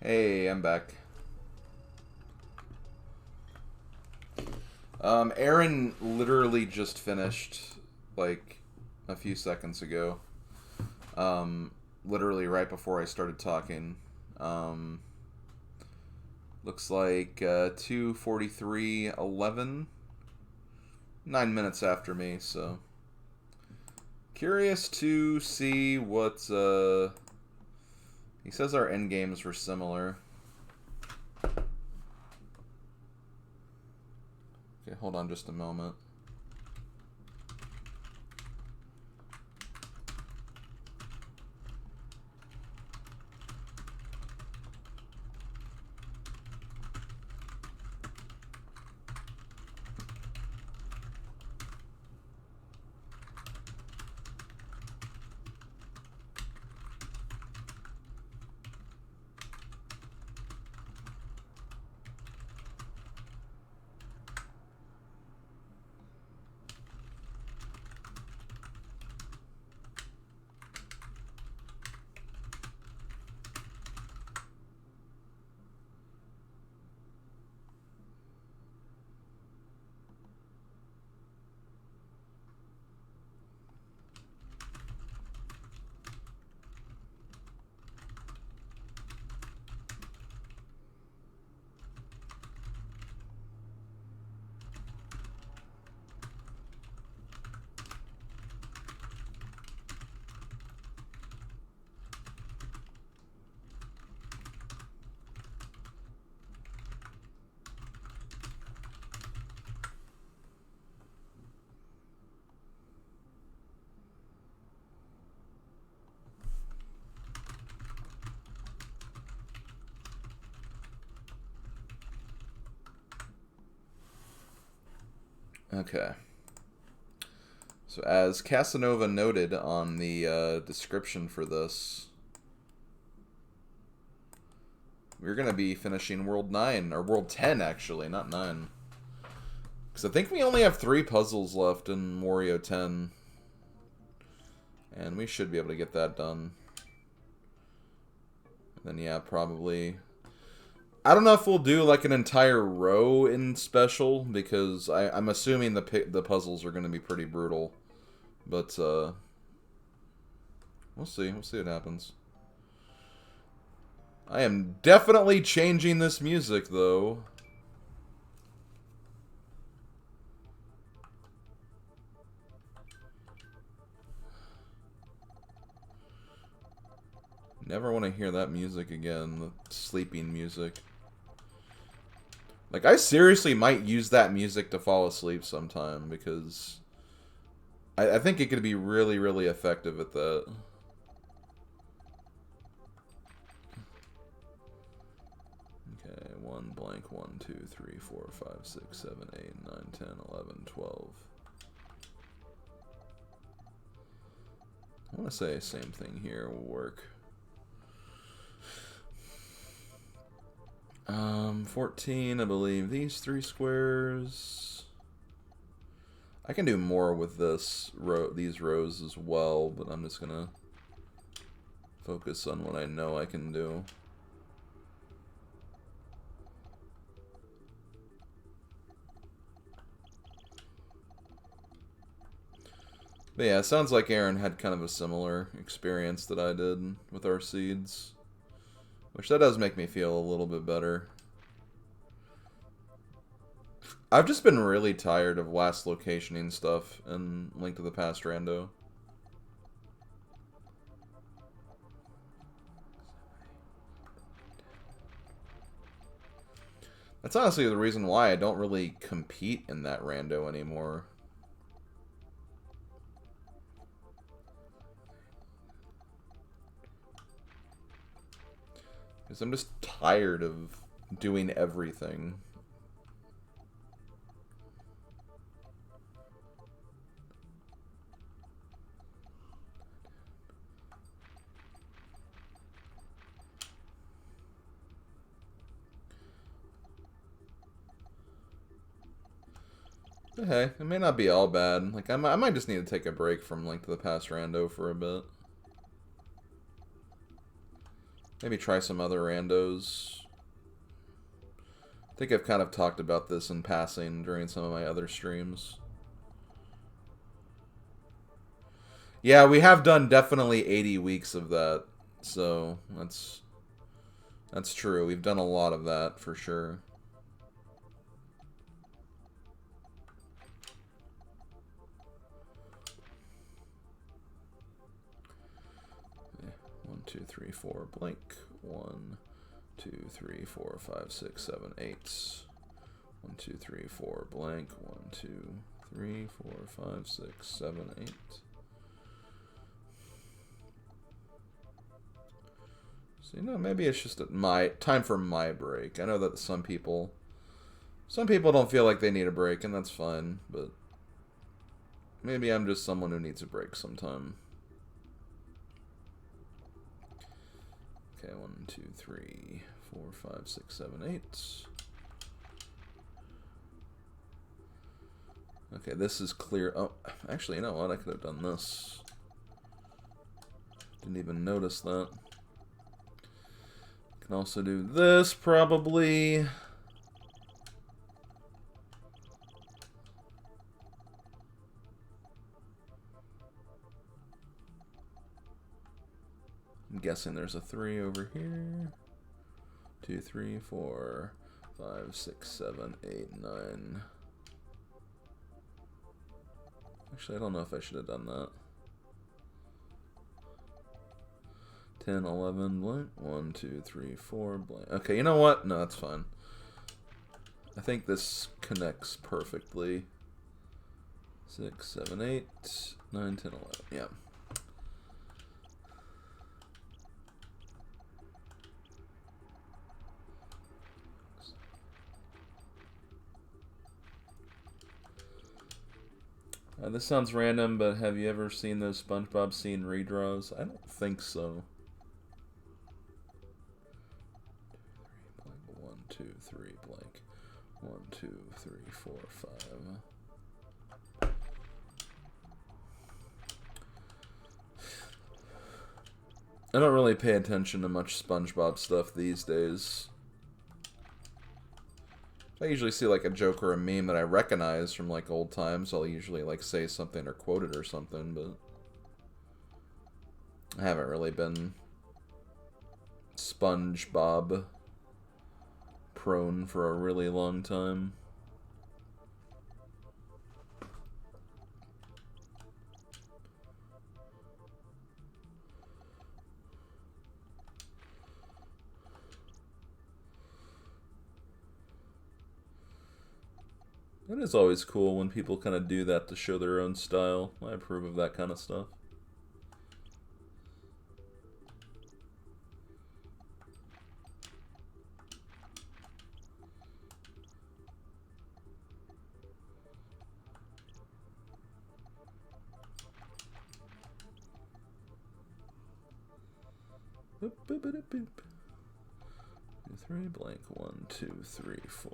Hey, I'm back. Aaron literally just finished, like, a few seconds ago. Literally right before I started talking. Looks like 2:43:11, 9 minutes after me. So curious to see what. He says our end games were similar. Okay, hold on just a moment. Okay. So as Casanova noted on the description for this, we're going to be finishing World 9, or World 10 actually, not 9. Because I think we only have 3 puzzles left in Wario 10. And we should be able to get that done. And then yeah, probably... I don't know if we'll do like an entire row in special, because I'm assuming the puzzles are going to be pretty brutal. But we'll see. We'll see what happens. I am definitely changing this music, though. Never want to hear that music again, the sleeping music. Like, I seriously might use that music to fall asleep sometime, because I think it could be really, really effective at that. Okay, 1 blank, 1, 2, 3, 4, 5, 6, 7, 8, 9, 10, 11, 12. I want to say same thing here will work. 14, I believe. These 3 squares. I can do more with these rows as well, but I'm just gonna focus on what I know I can do. But yeah, it sounds like Aaron had kind of a similar experience that I did with our seeds. Which that does make me feel a little bit better. I've just been really tired of last locationing stuff in Link to the Past Rando. That's honestly the reason why I don't really compete in that Rando anymore. Because I'm just tired of doing everything. But hey, it may not be all bad. Like, I might just need to take a break from Link to the Past Rando for a bit. Maybe try some other randos. I think I've kind of talked about this in passing during some of my other streams. Yeah, we have done definitely 80 weeks of that, so that's true. We've done a lot of that for sure. Yeah. 1, 2, 3, 4 blank. 1, 2, 3, 4, 5, 6, 7, 8. 1, 2, 3, 4 blank. 1, 2, 3, 4, 5, 6, 7, 8. So, you know, maybe it's just my time for my break. I know that some people don't feel like they need a break, and that's fine, but maybe I'm just someone who needs a break sometime. Okay, 1, 2, 3, 4, 5, 6, 7, 8. Okay, this is clear. Oh, actually, you know what? I could have done this. Didn't even notice that. Can also do this, probably. I'm guessing there's a 3 over here. 2, 3, 4, 5, 6, 7, 8, 9. Actually, I don't know if I should have done that. 10, 11, blank. 1, 2, 3, 4, blank. Okay, you know what? No, that's fine. I think this connects perfectly. 6, 7, 8, 9, 10, 11. Yeah. This sounds random, but have you ever seen those SpongeBob scene redraws? I don't think so. 1, 2, 3, blank. 1, 2, 3, 4, 5. I don't really pay attention to much SpongeBob stuff these days. I usually see like a joke or a meme that I recognize from like old times. I'll usually like say something or quote it or something, but I haven't really been SpongeBob prone for a really long time. It is always cool when people kind of do that to show their own style. I approve of that kind of stuff. Boop, boop, boop, boop. 2, 3, blank. 1, 2, 3, 4.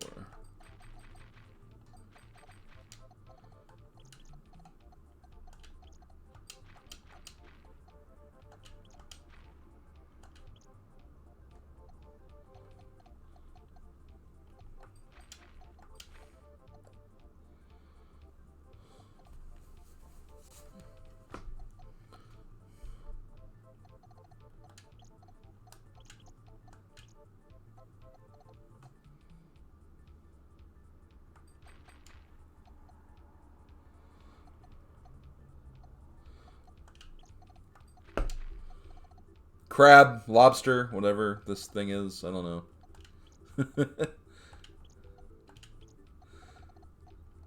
Crab, lobster, whatever this thing is. I don't know.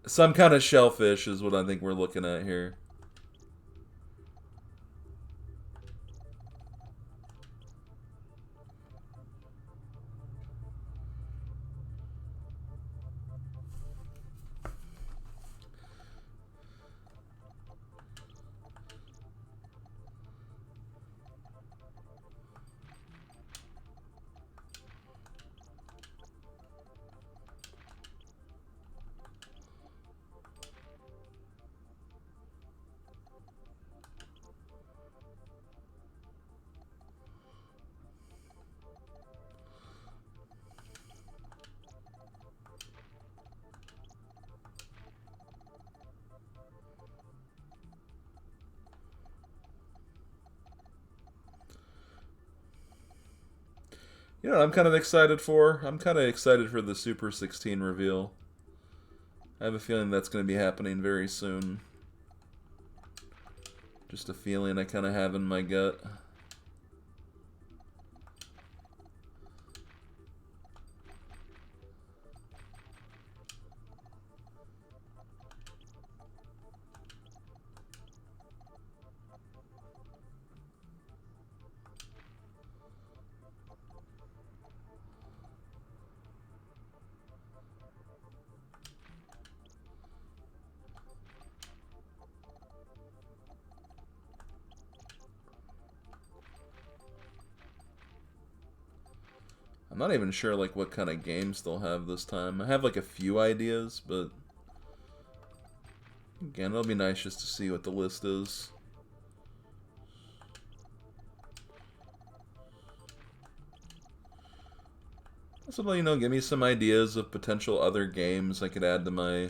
Some kind of shellfish is what I think we're looking at here. You know what I'm kind of excited for? I'm kind of excited for the Super 16 reveal. I have a feeling that's going to be happening very soon. Just a feeling I kind of have in my gut. I'm not even sure like what kind of games they'll have this time. I have like a few ideas, but again, it'll be nice just to see what the list is. Also, you know, give me some ideas of potential other games I could add to my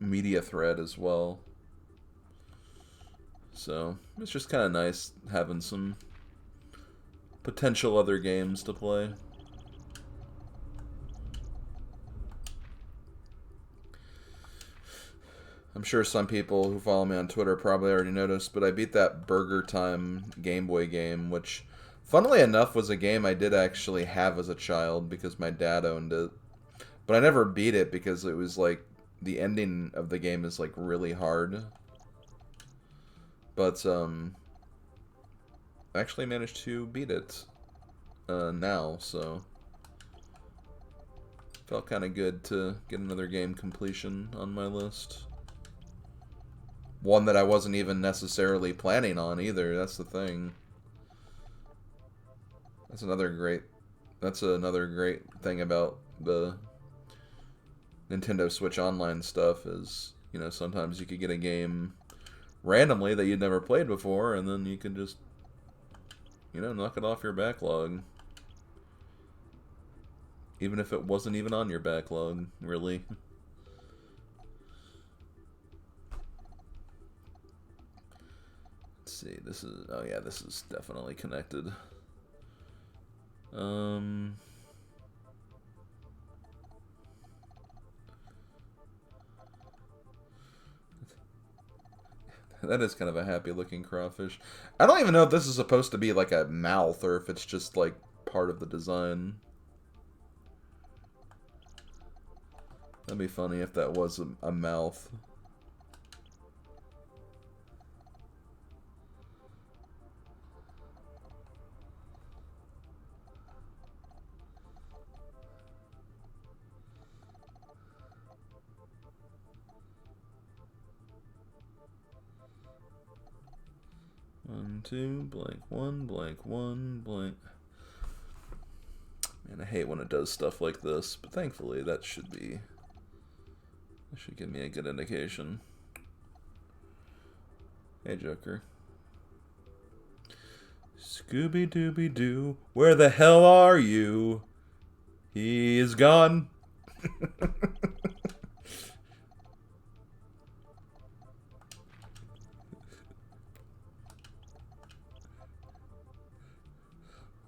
media thread as well. So, it's just kind of nice having some potential other games to play. I'm sure some people who follow me on Twitter probably already noticed, but I beat that Burger Time Game Boy game, which, funnily enough, was a game I did actually have as a child because my dad owned it. But I never beat it because it was like, the ending of the game is like really hard. But, I actually managed to beat it now, so felt kind of good to get another game completion on my list. One that I wasn't even necessarily planning on either, that's the thing. That's another great thing about the Nintendo Switch Online stuff is, you know, sometimes you could get a game randomly that you'd never played before, and then you can just, you know, knock it off your backlog. Even if it wasn't even on your backlog, really. Let's see, this is, oh yeah, this is definitely connected. That is kind of a happy looking crawfish. I don't even know if this is supposed to be like a mouth or if it's just like part of the design. That'd be funny if that was a mouth. One, two, blank, one, blank, one, blank. Man, I hate when it does stuff like this, but thankfully that should give me a good indication. Hey, Joker. Scooby-Dooby-Doo, where the hell are you? He is gone.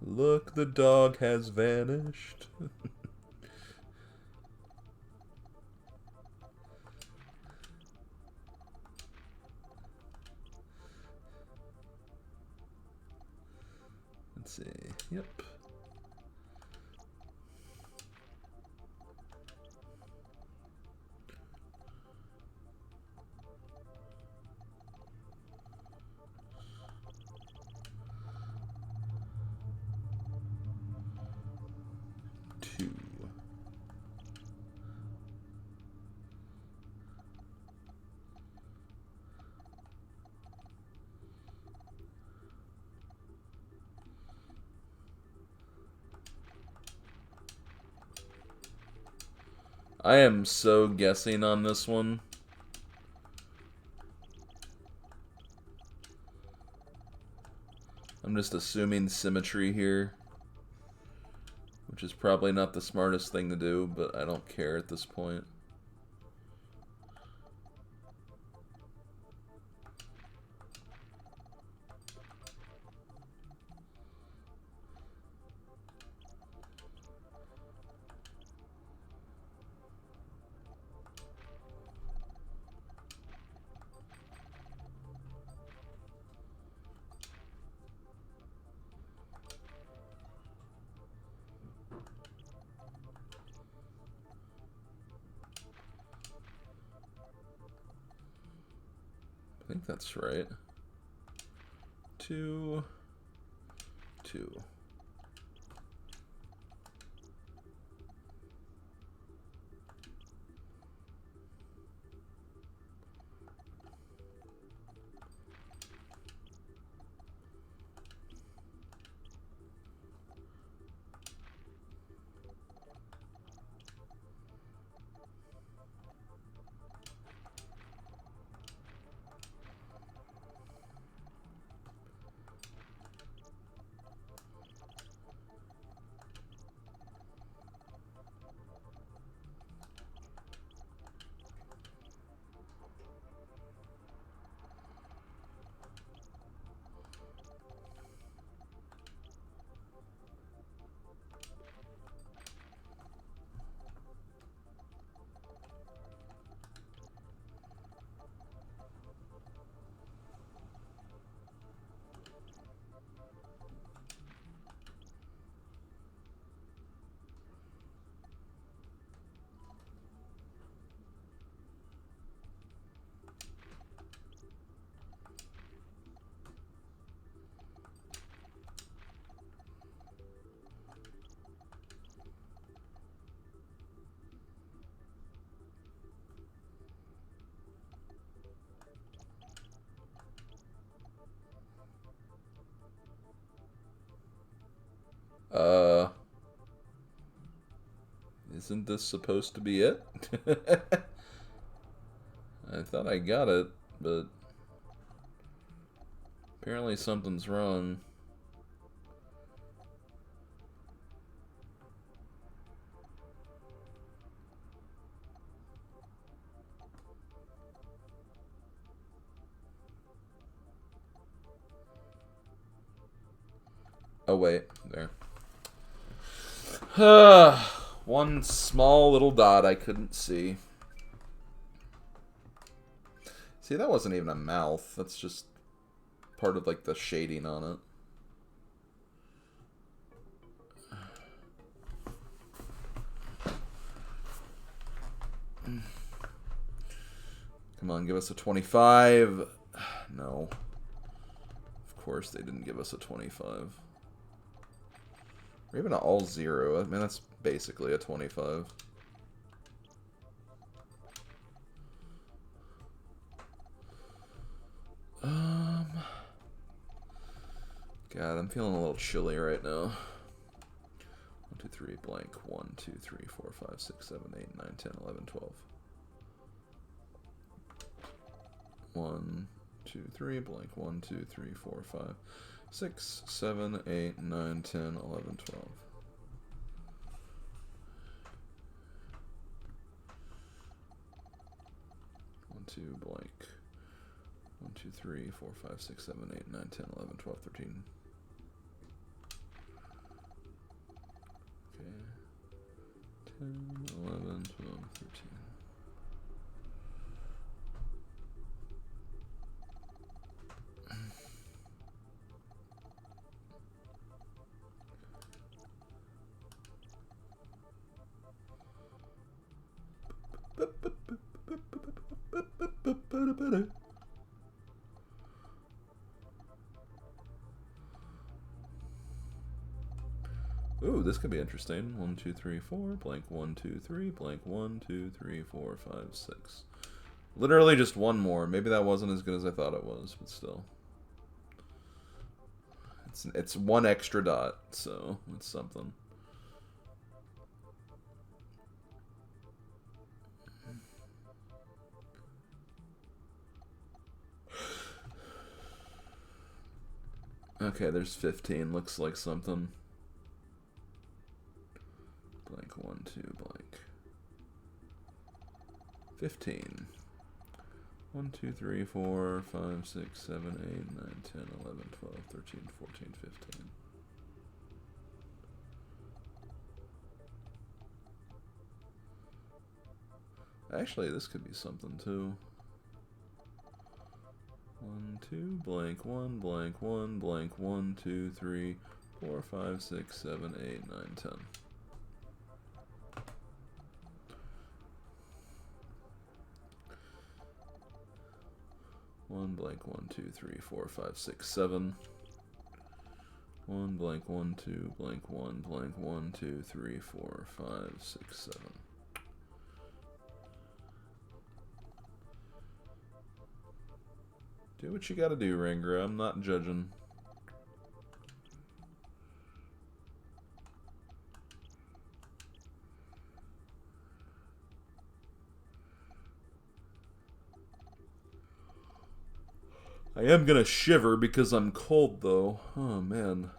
Look, the dog has vanished. Let's see. Yep. Two. I am so guessing on this one. I'm just assuming symmetry here, which is probably not the smartest thing to do, but I don't care at this point. think that's right. 2, 2. Isn't this supposed to be it? I thought I got it, but apparently something's wrong. Oh, wait. There. One small little dot I couldn't see. See, that wasn't even a mouth. That's just part of, like, the shading on it. Come on, give us a 25. No. Of course they didn't give us a 25. Or even an all 0. I mean, that's basically a 25. God, I'm feeling a little chilly right now. 1, 2, 3, blank. 1, 2, 3, 4, 5, 6, 7, 8, 9, 10, 11, 12. 1, 2, 3, blank. 1, 2, 3, 4, 5, 6, 7, 8, 9, 10, 11, 12. 1, 2, blank. 1, 2, 3, 4, 5, 6, 7, 8, 9, 10, 11, 12, 13. Okay. 10, 11, 12, 13. Ooh, this could be interesting. 1, 2, 3, 4, blank 1, 2, 3, blank 1, 2, 3, 4, 5, 6. Literally just one more. Maybe that wasn't as good as I thought it was, but still. It's one extra dot, so it's something. Okay, there's 15. Looks like something. Blank 1, 2, blank. 15. 1, 2, 3, 4, 5, 6, 7, 8, 9, 10, 11, 12, 13, 14, 15. Actually, this could be something too. 1, 2, blank 1, blank 1, blank 1, 2, 3, 4, 5, 6, 7, 8, 9, 10. 1, 1 blank 1 2 3 4 5 6 7. 1 blank 1 2 blank 1 blank 1 2 3 4 5 6 7. Do what you gotta do, Ranger. I'm not judging. I am gonna shiver because I'm cold, though. Oh, man.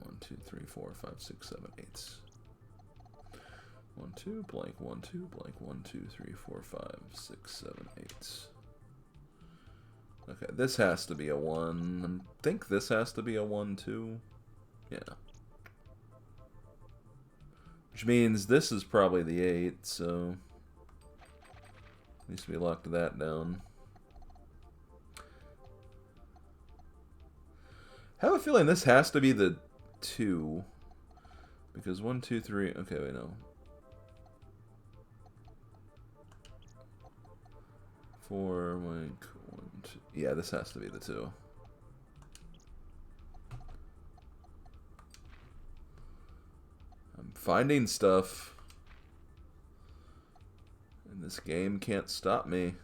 One, two, three, four, five, six, seven, 8. 1 2 blank 1 2 blank 1 2 3 4 5 6 7 8. Okay, this has to be a 1. I think this has to be a 1 too. Yeah. Which means this is probably the 8, so needs to be locked that down. I have a feeling this has to be the 2. Because 1, 2, 3. Okay, wait, no. 4, like 1, 2. Yeah, this has to be the 2. I'm finding stuff. And this game can't stop me.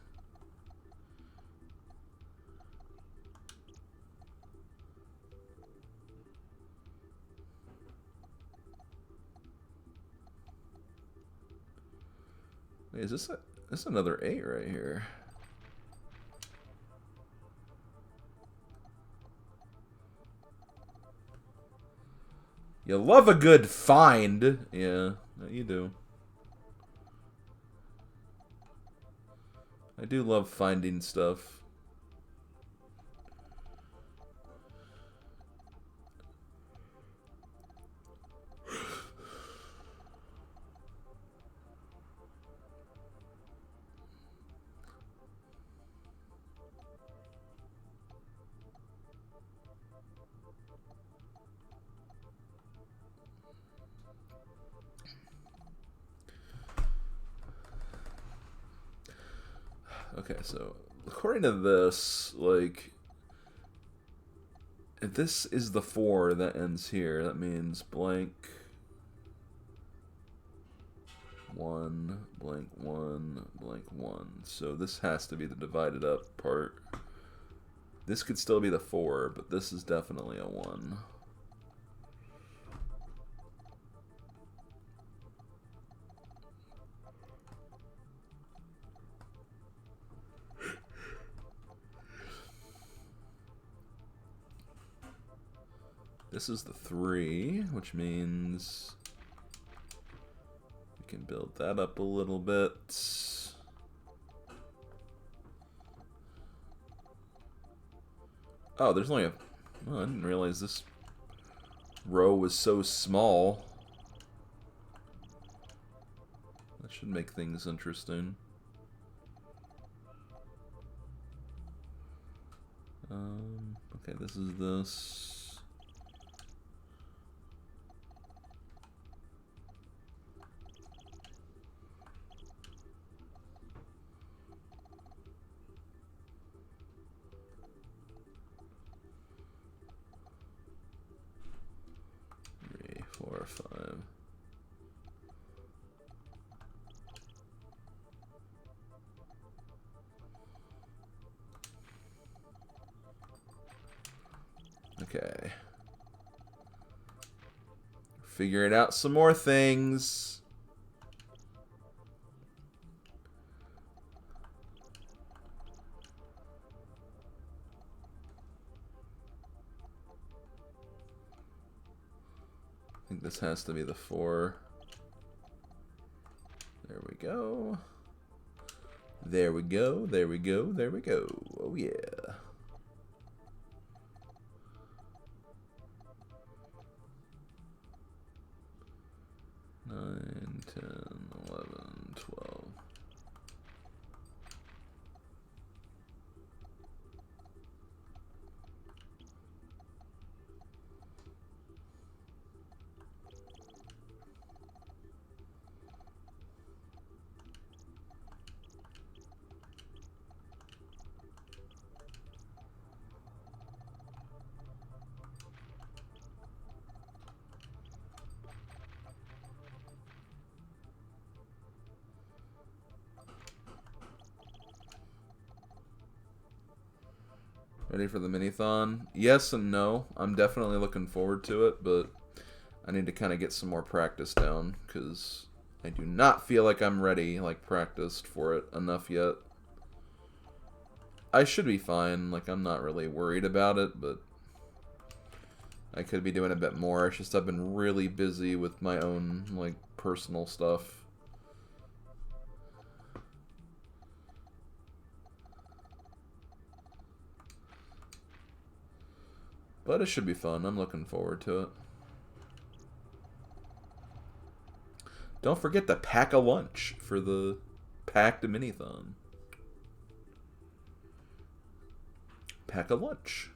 Wait, is this another 8 right here? You love a good find. Yeah, you do. I do love finding stuff. Okay, so according to this, like, if this is the 4 that ends here, that means blank 1, blank 1, blank 1. So this has to be the divided up part. This could still be the 4, but this is definitely a 1. This is the 3, which means we can build that up a little bit. Oh, there's only a... Oh, I didn't realize this row was so small. That should make things interesting. Okay, this is this. Four or 5. Okay. Figuring out some more things. I think this has to be the 4. There we go. There we go. There we go. There we go. Oh, yeah. 9, 10, 11, 12. Ready for the mini-thon? Yes and no. I'm definitely looking forward to it, but I need to kind of get some more practice down, because I do not feel like I'm ready, like practiced for it enough yet. I should be fine, like I'm not really worried about it, but I could be doing a bit more. It's just I've been really busy with my own, like, personal stuff. But it should be fun. I'm looking forward to it. Don't forget to pack a lunch for the packed mini-thon. Pack a lunch.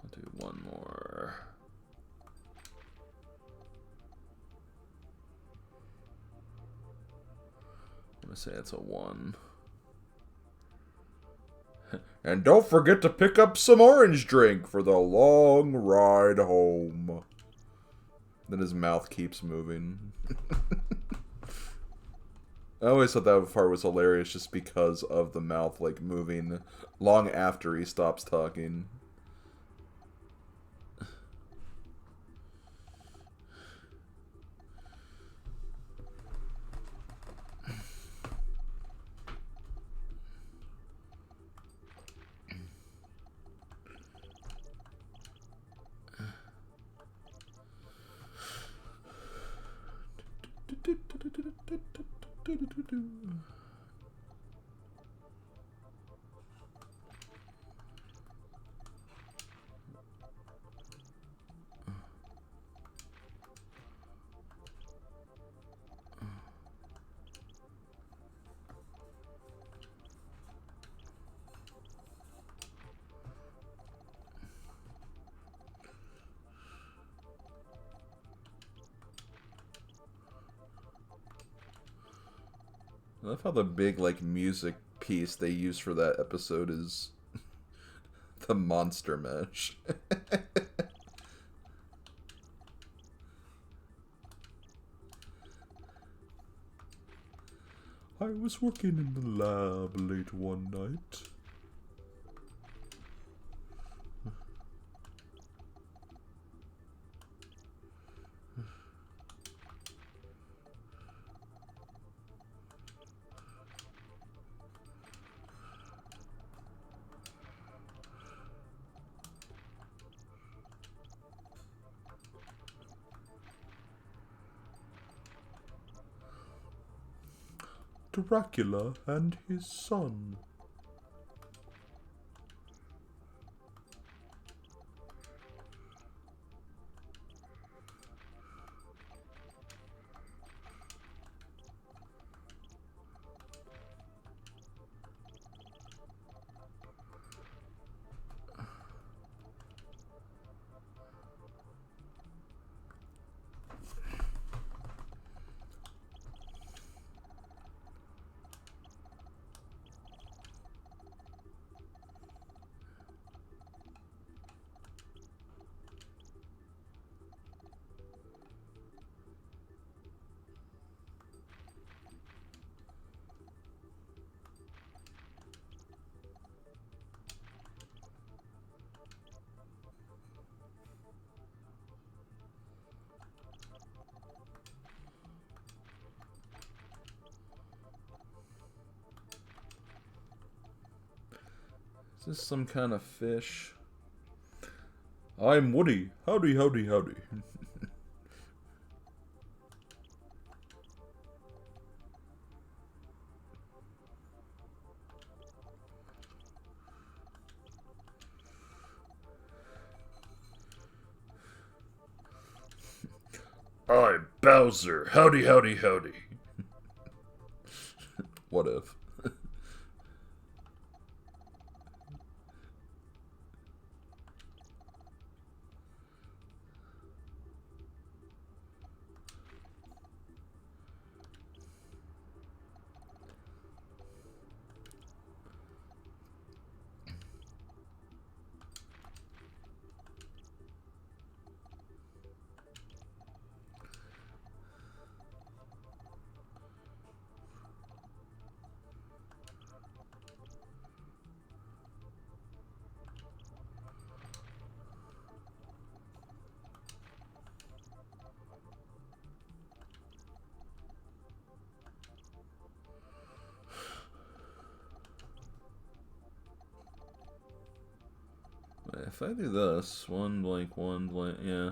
I'll do one more. I'm gonna say it's a 1. And don't forget to pick up some orange drink for the long ride home. Then his mouth keeps moving. I always thought that part was hilarious just because of the mouth, like, moving long after he stops talking. I love how the big, like, music piece they use for that episode is the monster mesh. I was working in the lab late one night. Dracula and his son. Is this some kind of fish? I'm Woody. Howdy, howdy, howdy. I'm Bowser. Howdy, howdy, howdy. What if? if I do this, one blank, yeah.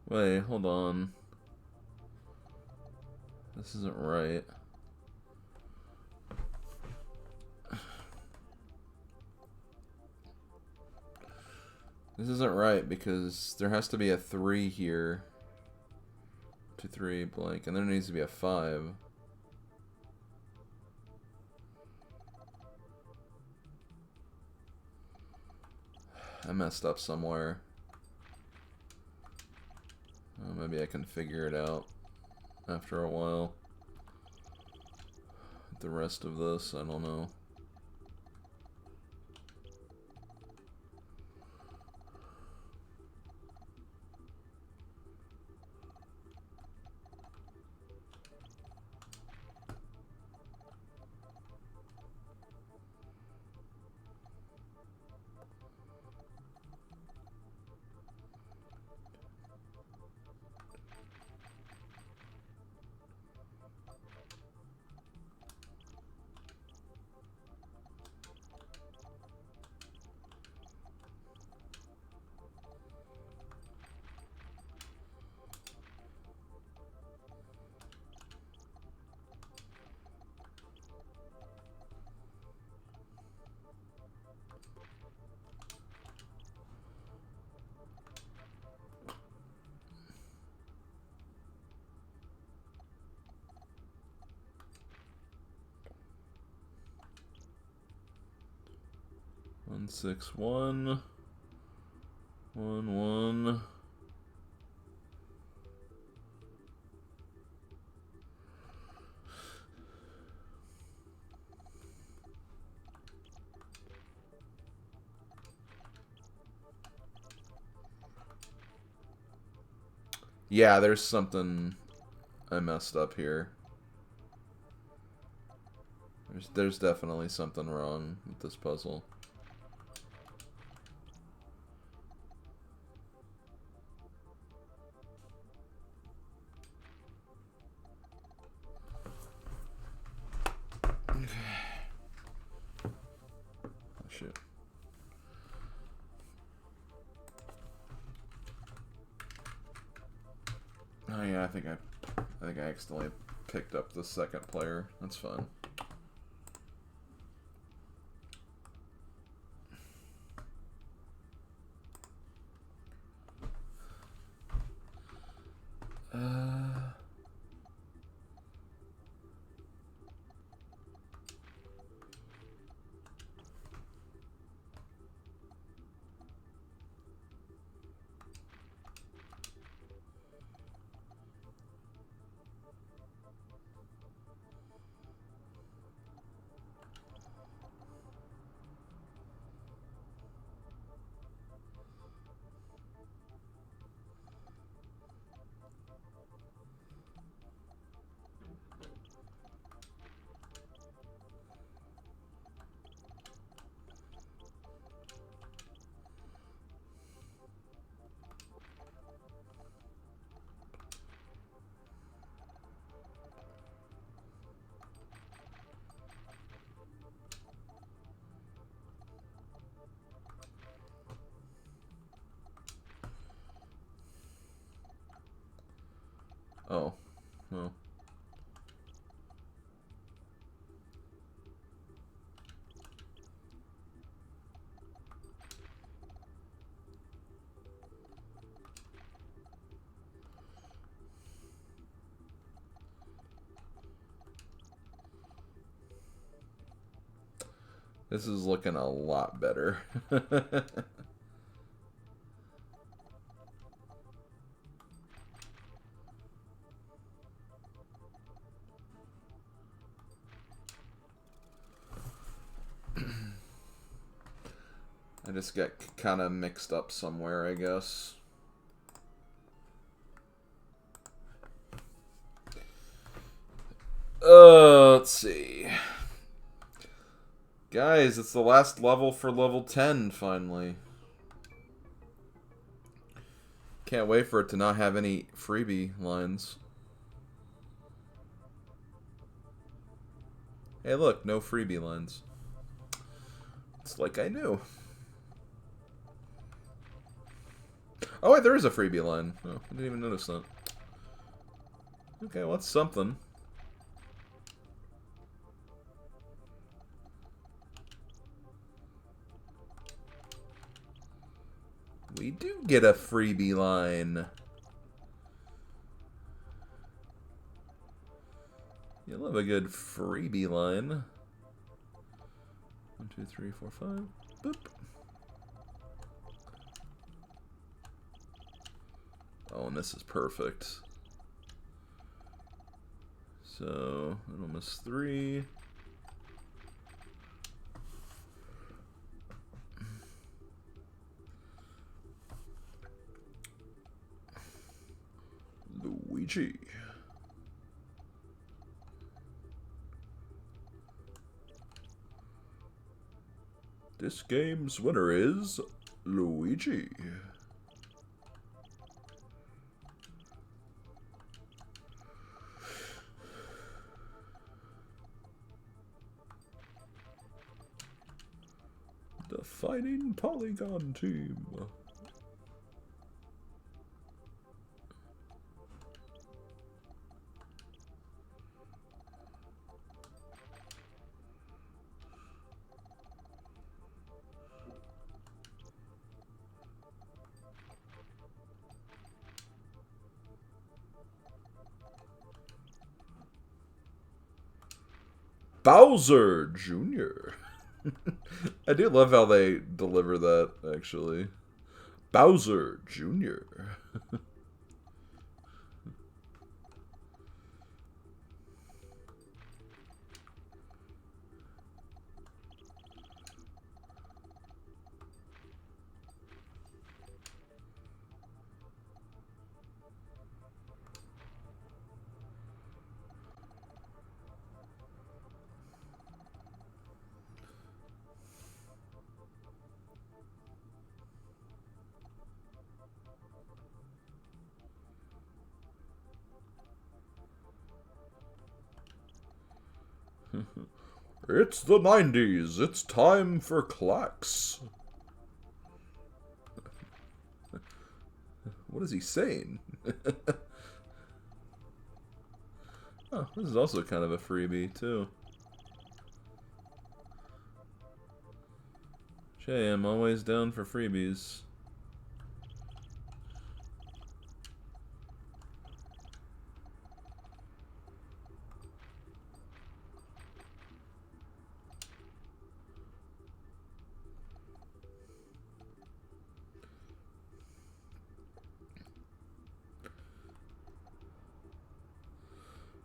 Wait, hold on. This isn't right. This isn't right because there has to be a 3 here. 2, 3, blank, and there needs to be a 5. I messed up somewhere. Maybe I can figure it out after a while. The rest of this, I don't know. One, 6, 1. 1, 1. Yeah, there's something I messed up here. There's definitely something wrong with this puzzle. Okay. Oh shit. Oh yeah, I think I accidentally picked up the second player. That's fine. This is looking a lot better. I just got kind of mixed up somewhere, I guess. Let's see. Guys, it's the last level for level 10, finally. Can't wait for it to not have any freebie lines. Hey, look, no freebie lines. It's like I knew. Oh, wait, there is a freebie line. Oh, I didn't even notice that. Okay, well, that's something. We do get a freebie line. You love a good freebie line. 1, 2, 3, 4, 5. Boop. Oh, and this is perfect. So, that'll miss 3. Luigi. This game's winner is Luigi. The Fighting Polygon Team. Bowser Jr. I do love how they deliver that, actually. Bowser Jr. It's the 90s. It's time for clacks. What is he saying? Oh, this is also kind of a freebie, too. Shay, I'm always down for freebies.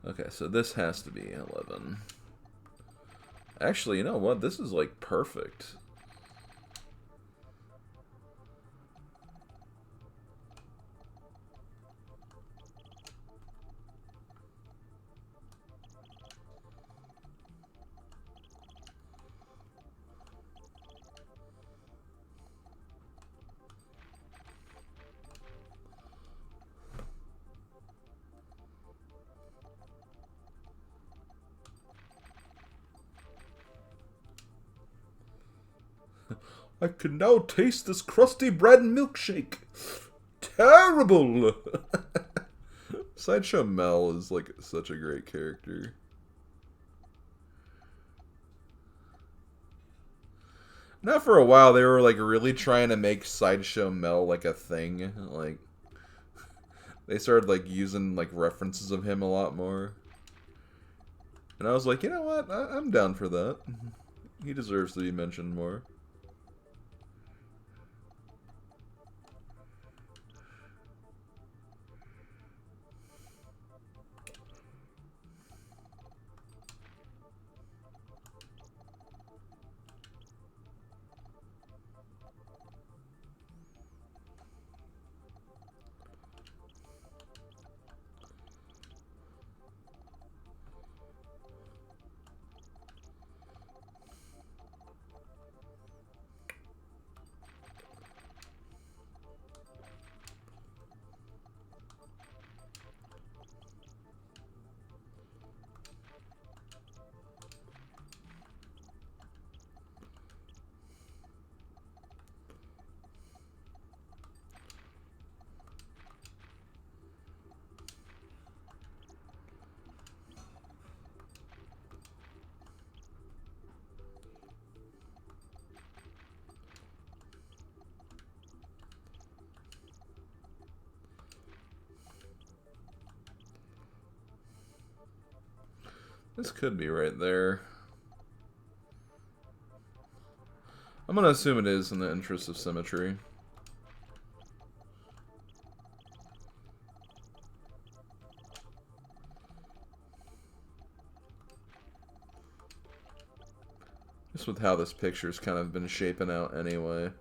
Okay, so this has to be 11. Actually, you know what? This is, like, perfect. I can now taste this crusty bread milkshake. Terrible! Sideshow Mel is, like, such a great character. Now for a while, they were, like, really trying to make Sideshow Mel, like, a thing. Like, they started, like, using, like, references of him a lot more. And I was like, you know what? I'm down for that. He deserves to be mentioned more. This could be right there. I'm gonna assume it is in the interest of symmetry. Just with how this picture's kind of been shaping out anyway.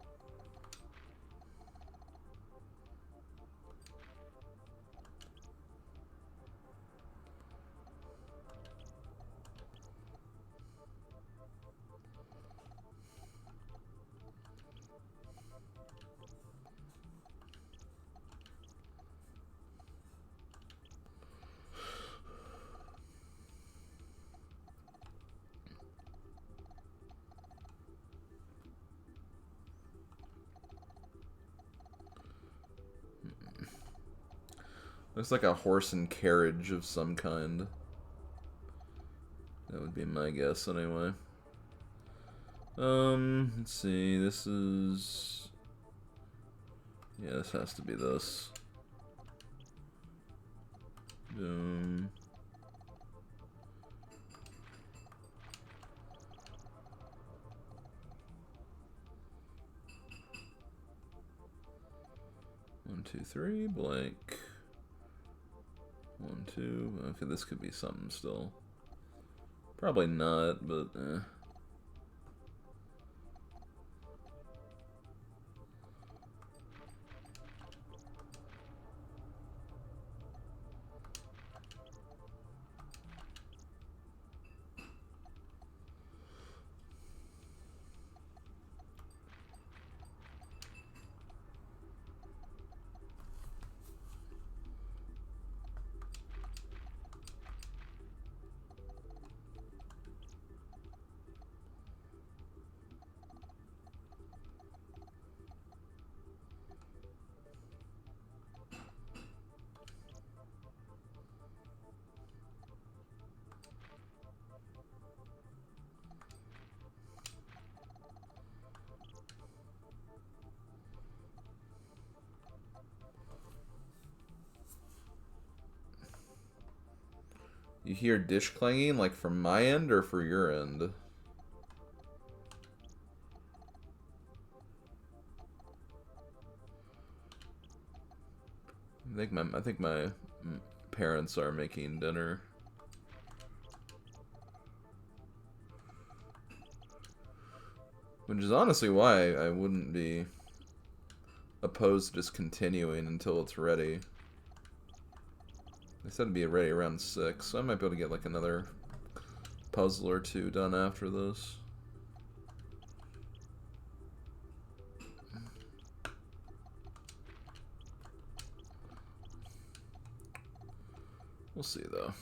Looks like a horse and carriage of some kind. That would be my guess anyway. Let's see, this is... Yeah, this has to be this. Boom. One, two, three, blank. 1, 2. Okay, this could be something still. Probably not, but eh. You hear dish clanging, like from my end or for your end? I think my parents are making dinner. Which is honestly why I wouldn't be opposed to just continuing until it's ready. They said it'd be ready around 6, so I might be able to get like another puzzle or two done after this. We'll see though.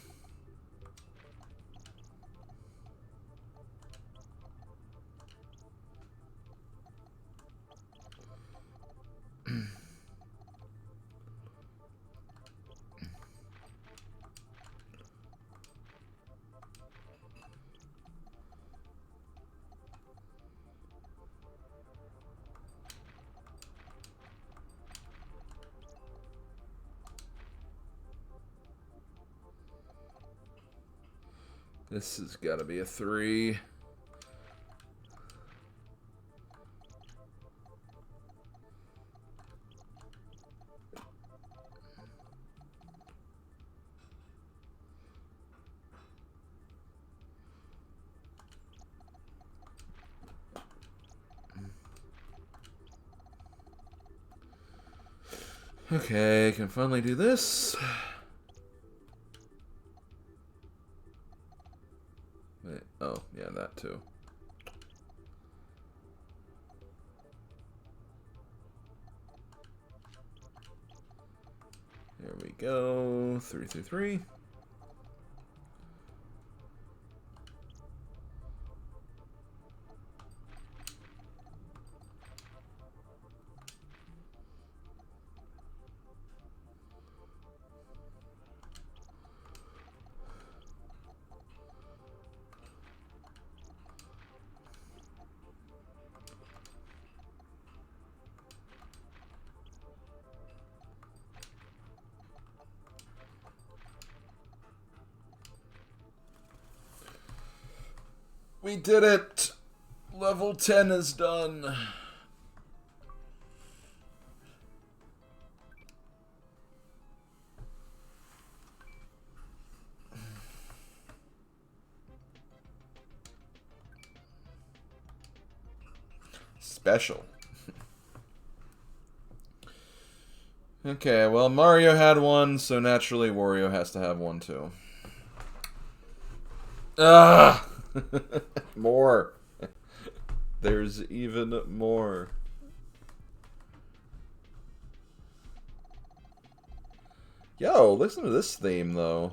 This has got to be a 3. Okay, can finally do this. Wait, oh, yeah, that too. There we go. 3 through 3. We did it! Level 10 is done. Special. Okay, well, Mario had one, so naturally Wario has to have one too. Ah! More. There's even more. Yo, listen to this theme, though.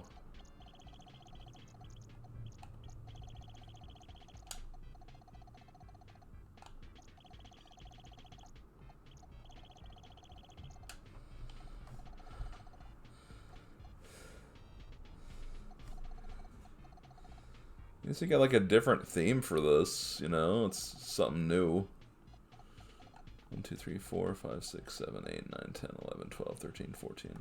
I guess you got like a different theme for this, you know? It's something new. 1, 2, 3, 4, 5, 6, 7, 8, 9, 10, 11, 12, 13, 14.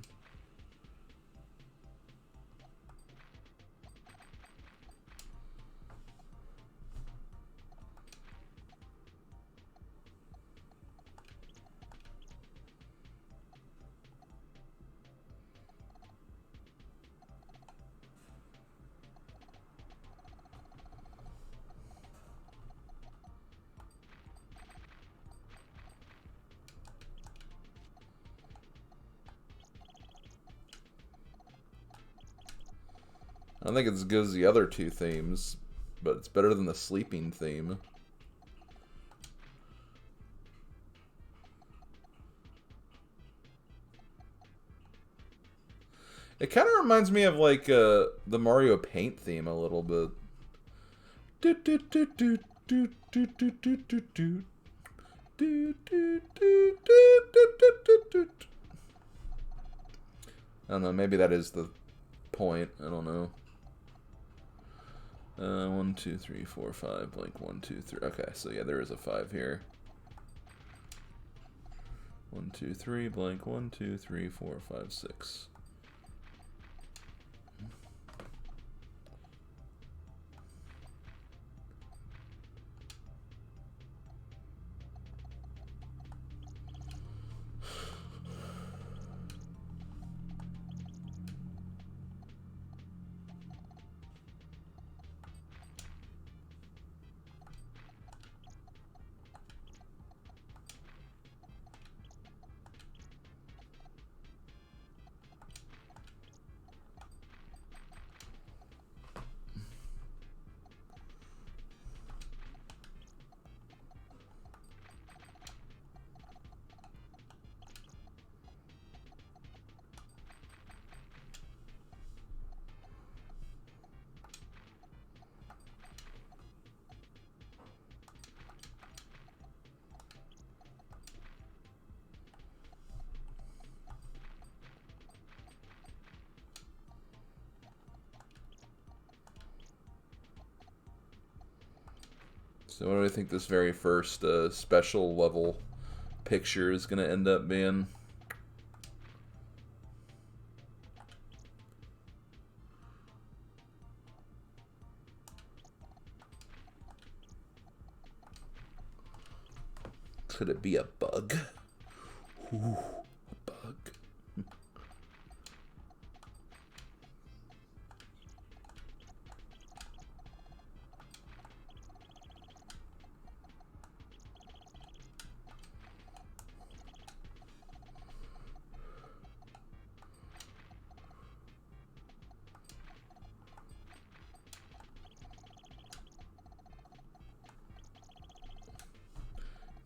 I don't think it's as good as the other two themes, but it's better than the sleeping theme. It kind of reminds me of like the Mario Paint theme a little bit. I don't know, maybe that is the point. I don't know. 1, 2, 3, 4, 5, blank 1, 2, 3. Okay, so yeah, there is a 5 here. 1, 2, 3, blank 1, 2, 3, 4, 5, 6. So what do I think this very first special level picture is going to end up being? Could it be a bug? Ooh, a bug.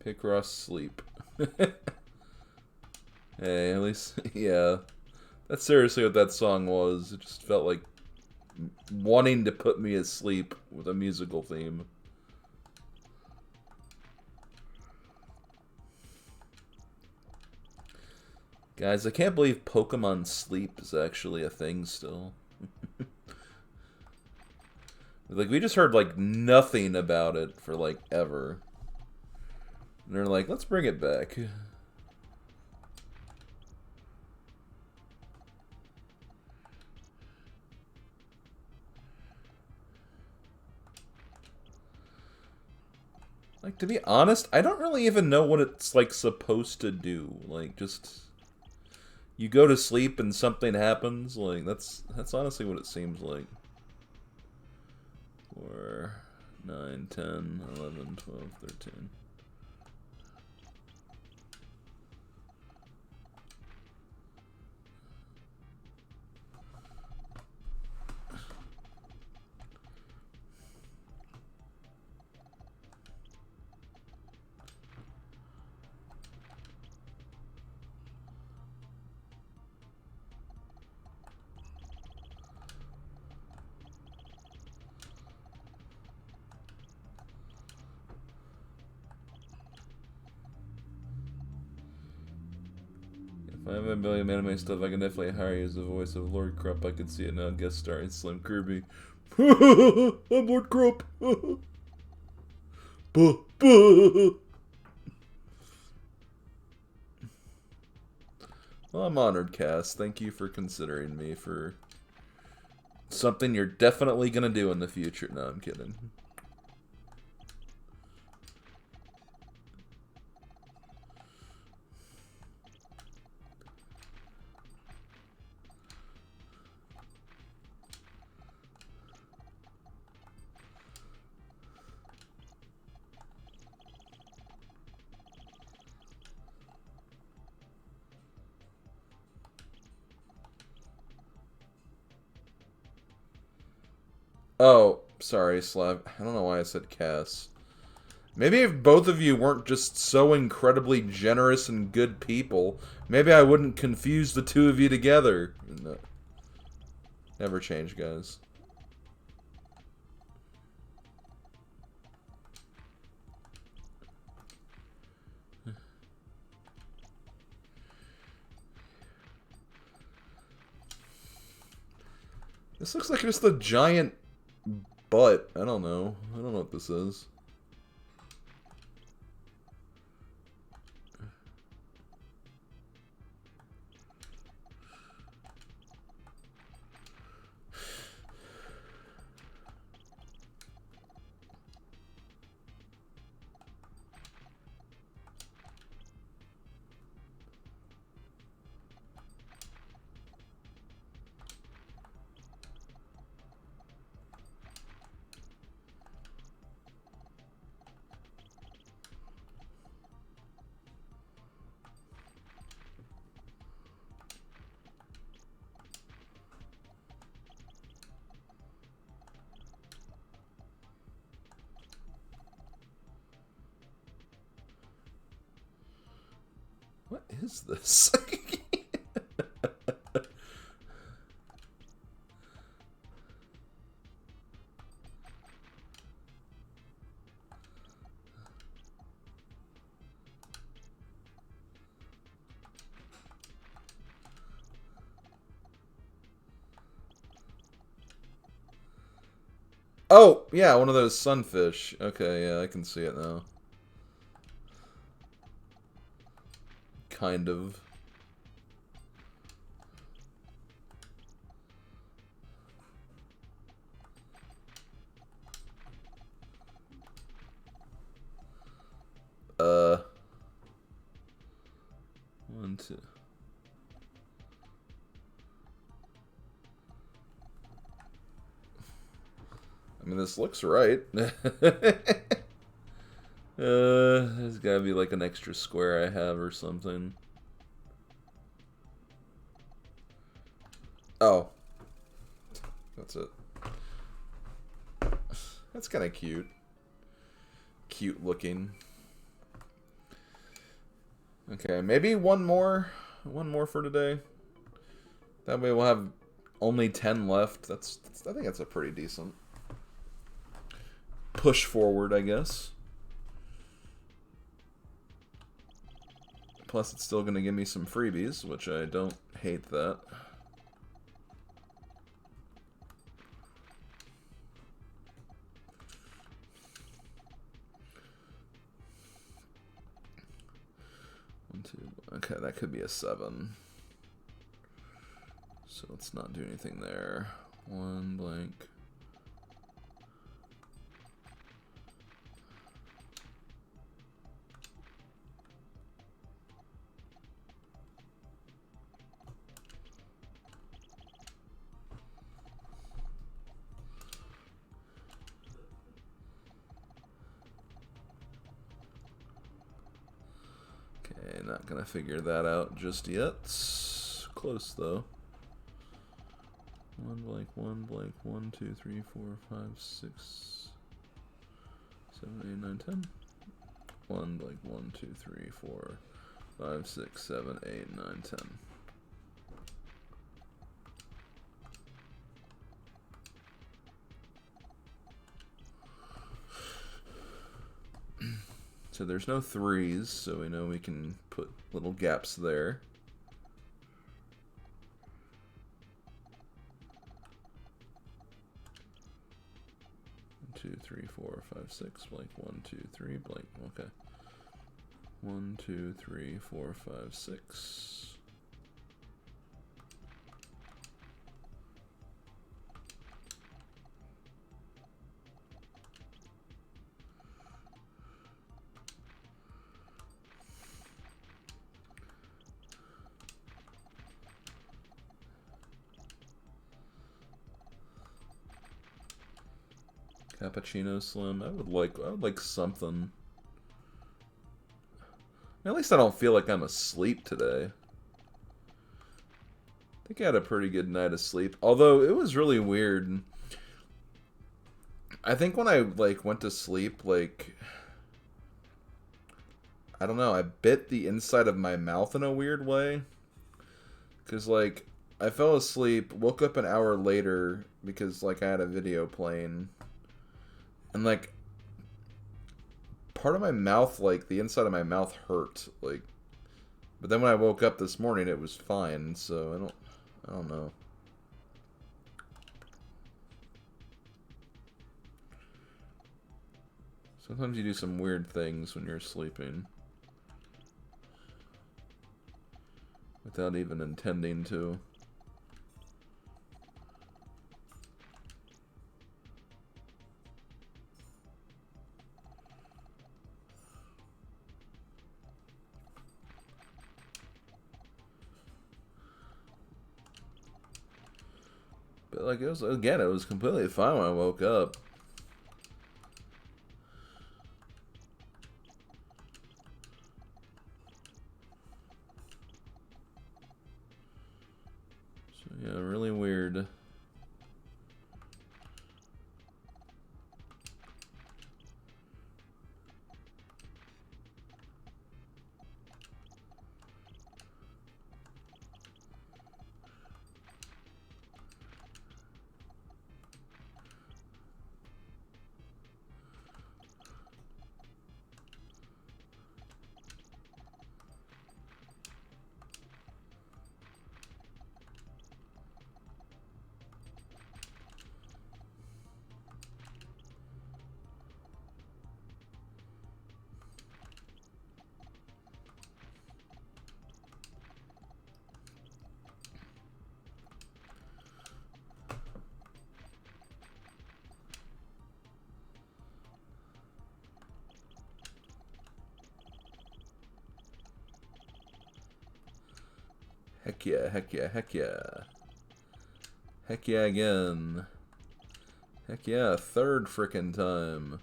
Picross sleep. Hey, at least, yeah. That's seriously what that song was. It just felt like wanting to put me asleep with a musical theme. Guys, I can't believe Pokemon Sleep is actually a thing still. Like, we just heard, like, nothing about it for, like, ever. And they're like, let's bring it back. Like, to be honest, I don't really even know what it's, like, supposed to do. Like, just... You go to sleep and something happens. Like, that's honestly what it seems like. 4, 9, 10, 11, 12, 13... If I have a billion anime stuff, I can definitely hire you as the voice of Lord Krupp. I could see it now. Guest starring Slim Kirby. I'm Lord Krupp. Buh, buh. Well, I'm honored, Cass. Thank you for considering me for something you're definitely gonna do in the future. No, I'm kidding. Oh, sorry, Slav. I don't know why I said Cass. Maybe if both of you weren't just so incredibly generous and good people, maybe I wouldn't confuse the two of you together. No. Never change, guys. This looks like just a giant butt. I don't know. I don't know what this is. What is this? Oh, yeah, one of those sunfish. Okay, yeah, I can see it now. Kind of. One, two. I mean, this looks right. There's gotta be like an extra square I have or something. Oh. That's it. That's kind of cute. Cute looking. Okay, maybe one more. One more for today. That way we'll have only 10 left. I think that's a pretty decent push forward, I guess. Plus, it's still going to give me some freebies, which I don't hate that. One, two. Okay, that could be a 7. So let's not do anything there. 1 blank. Okay, not gonna figure that out just yet. Close though. 1 blank, 1 blank, 1, 2, 3, 4, 5, 6, 7, 8, 9, 10. 1 blank, 1, 2, 3, 4, 5, 6, 7, 8, 9, 10. So there's no 3s, so we know we can put little gaps there. Two, 3, 4, 5, 6, blank, 1, 2, 3, blank, okay. 1, 2, 3, 4, 5, 6. Cappuccino Slim. I would like something. At least I don't feel like I'm asleep today. I think I had a pretty good night of sleep. Although it was really weird. I think when I went to sleep, I don't know, I bit the inside of my mouth in a weird way. 'Cause I fell asleep, woke up an hour later because I had a video playing. And part of my mouth, the inside of my mouth hurt, but then when I woke up this morning, it was fine. So I don't know. Sometimes you do some weird things when you're sleeping without even intending to. But it was completely fine when I woke up. So yeah, really weird. Heck yeah, heck yeah, heck yeah. Heck yeah again. Heck yeah, third frickin' time.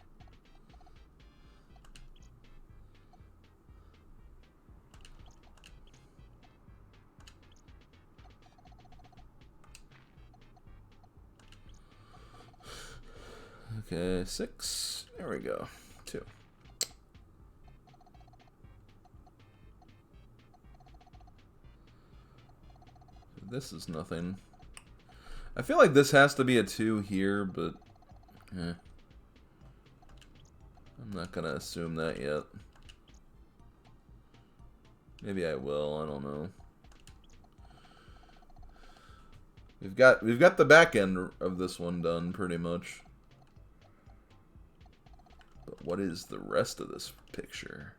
Okay, 6. There we go. 2. This is nothing. I feel like this has to be a 2 here, but I'm not gonna assume that yet. Maybe I will, I don't know. We've got the back end of this one done pretty much. But what is the rest of this picture?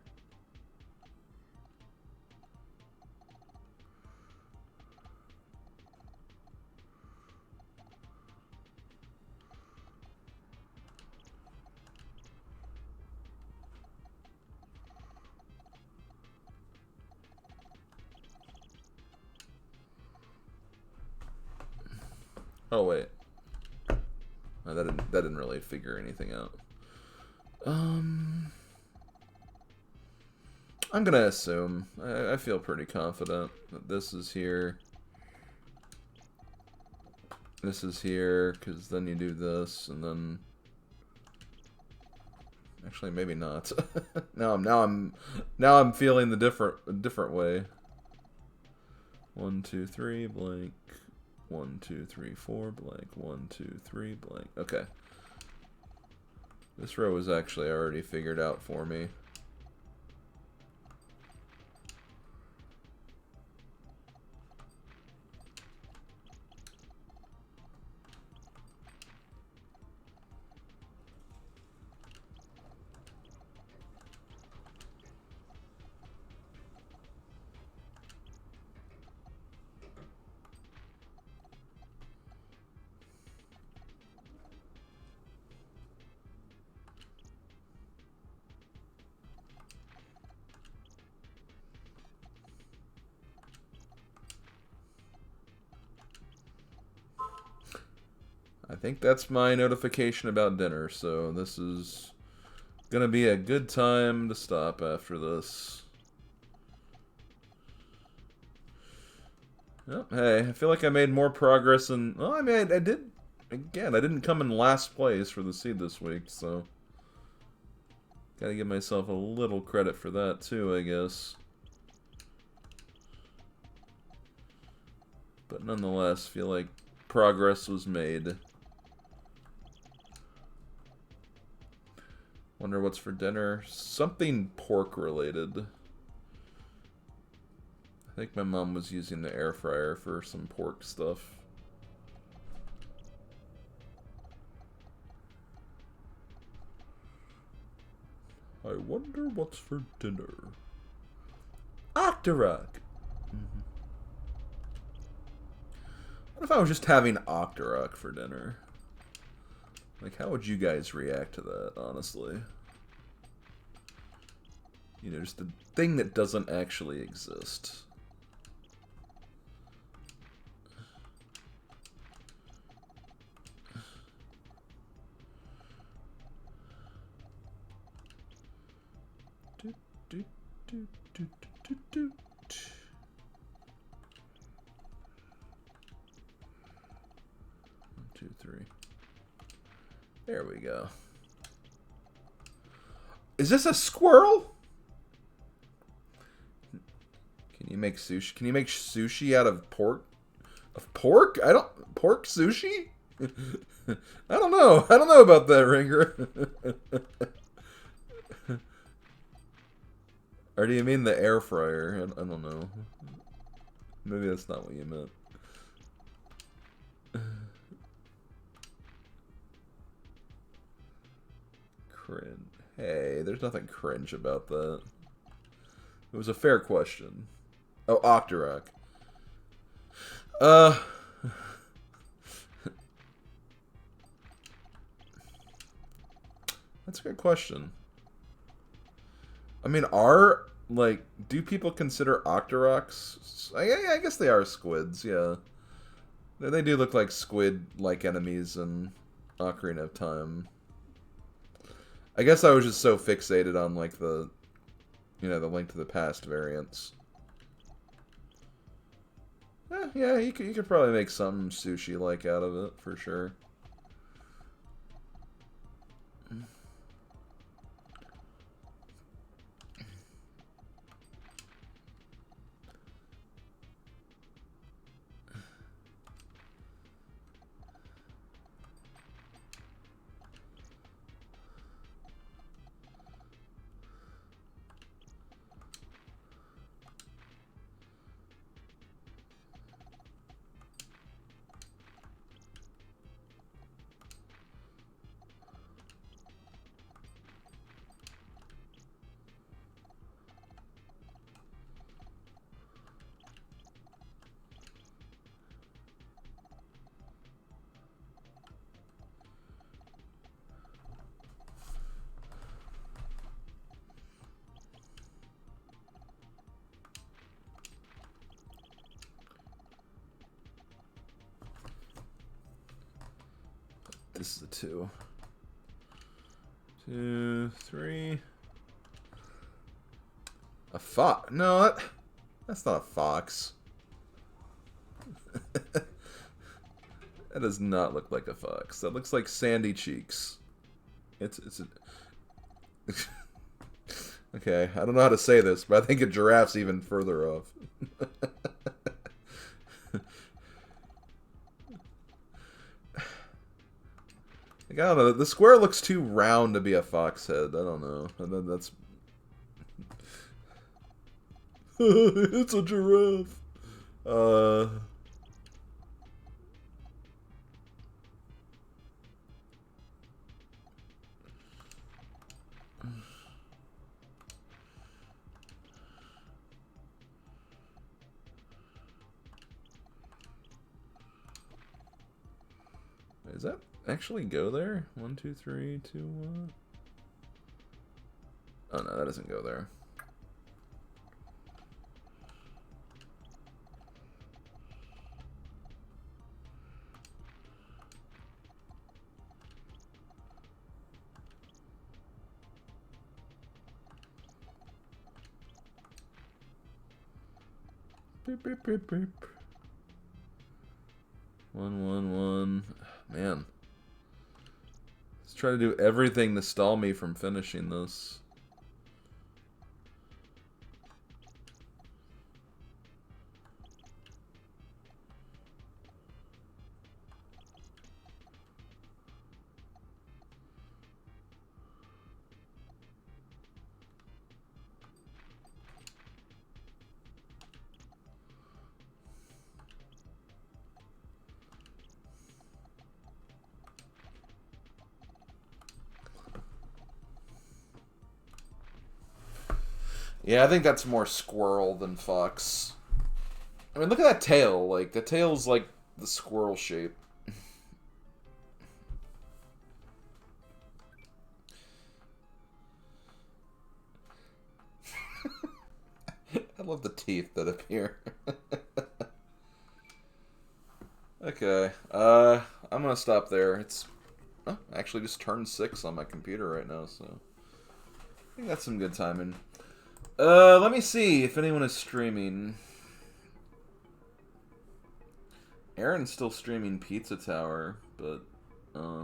Oh wait. Oh, that didn't really figure anything out. I'm gonna assume. I feel pretty confident that this is here. This is here, because then you do this, and then actually maybe not. now I'm feeling the different way. 1, 2, 3, blank. 1, 2, 3, 4, blank. 1, 2, 3, blank. Okay. This row was actually already figured out for me. I think that's my notification about dinner, so this is gonna be a good time to stop after this. Oh, hey, I feel like I made more progress than... Well, I mean, I did... Again, I didn't come in last place for the seed this week, so... Gotta give myself a little credit for that, too, I guess. But nonetheless, feel like progress was made. Wonder what's for dinner. Something pork-related. I think my mom was using the air fryer for some pork stuff. I wonder what's for dinner. Octorok! What if I was just having Octorok for dinner? Like, how would you guys react to that, honestly? You know, just a thing that doesn't actually exist. One, two, three. There we go. Is this a squirrel? Can you make sushi? Can you make sushi out of pork? Of pork? I don't... Pork sushi? I don't know. I don't know about that, Ringer. Or do you mean the air fryer? I don't know. Maybe that's not what you meant. Cringe. Hey, there's nothing cringe about that. It was a fair question. Oh, Octorok. That's a good question. I mean, do people consider Octoroks? I guess they are squids, yeah. They do look like squid-like enemies in Ocarina of Time. I guess I was just so fixated on, like, the Link to the Past variants. Yeah, you could probably make some sushi-like out of it, for sure. this is a 2. 2, 3. A fox? No, that's not a fox. That does not look like a fox. That looks like Sandy Cheeks. It's a... Okay, I don't know how to say this, but I think a giraffe's even further off. Like, I don't know. The square looks too round to be a fox head. I don't know. And then that's... It's a giraffe. Does that actually go there? 1, 2, 3, 2, 1. Oh no, that doesn't go there. Beep, beep, beep, beep. 1, 1, 1. Man. Let's try to do everything to stall me from finishing this. Yeah, I think that's more squirrel than fox. I mean, look at that tail. Like, the tail's like the squirrel shape. I love the teeth that appear. Okay, I'm gonna stop there. It's actually just turned 6 on my computer right now, so I think that's some good timing. Let me see if anyone is streaming. Aaron's still streaming Pizza Tower, but, yeah,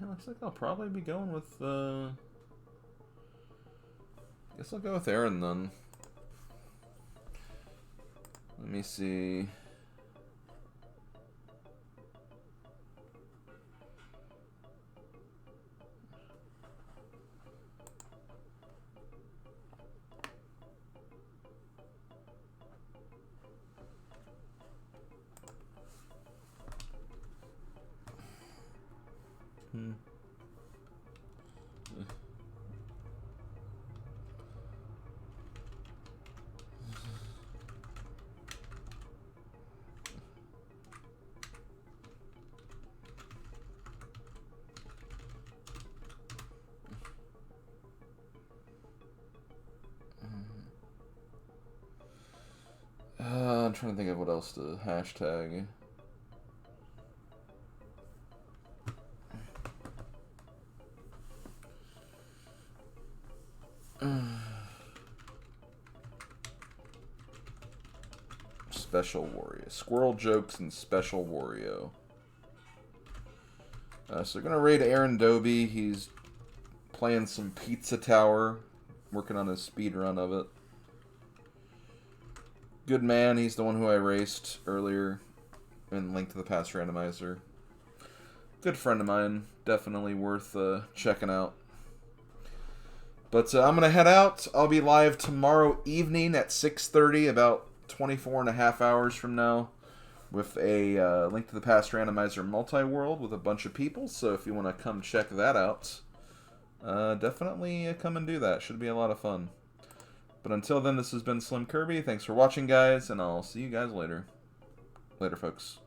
looks like I'll probably be going with, I guess I'll go with Aaron then. Let me see. I'm trying to think of what else to hashtag. Special Wario. Squirrel jokes and Special Wario. So we're going to raid Aaron Doby. He's playing some Pizza Tower. Working on his speed run of it. Good man. He's the one who I raced earlier in Link to the Past Randomizer. Good friend of mine. Definitely worth checking out. But I'm going to head out. I'll be live tomorrow evening at 6:30, about 24 and a half hours from now, with a Link to the Past Randomizer multi-world with a bunch of people. So if you want to come check that out, definitely come and do that. Should be a lot of fun. But until then, this has been Slim Kirby. Thanks for watching, guys, and I'll see you guys later. Later, folks.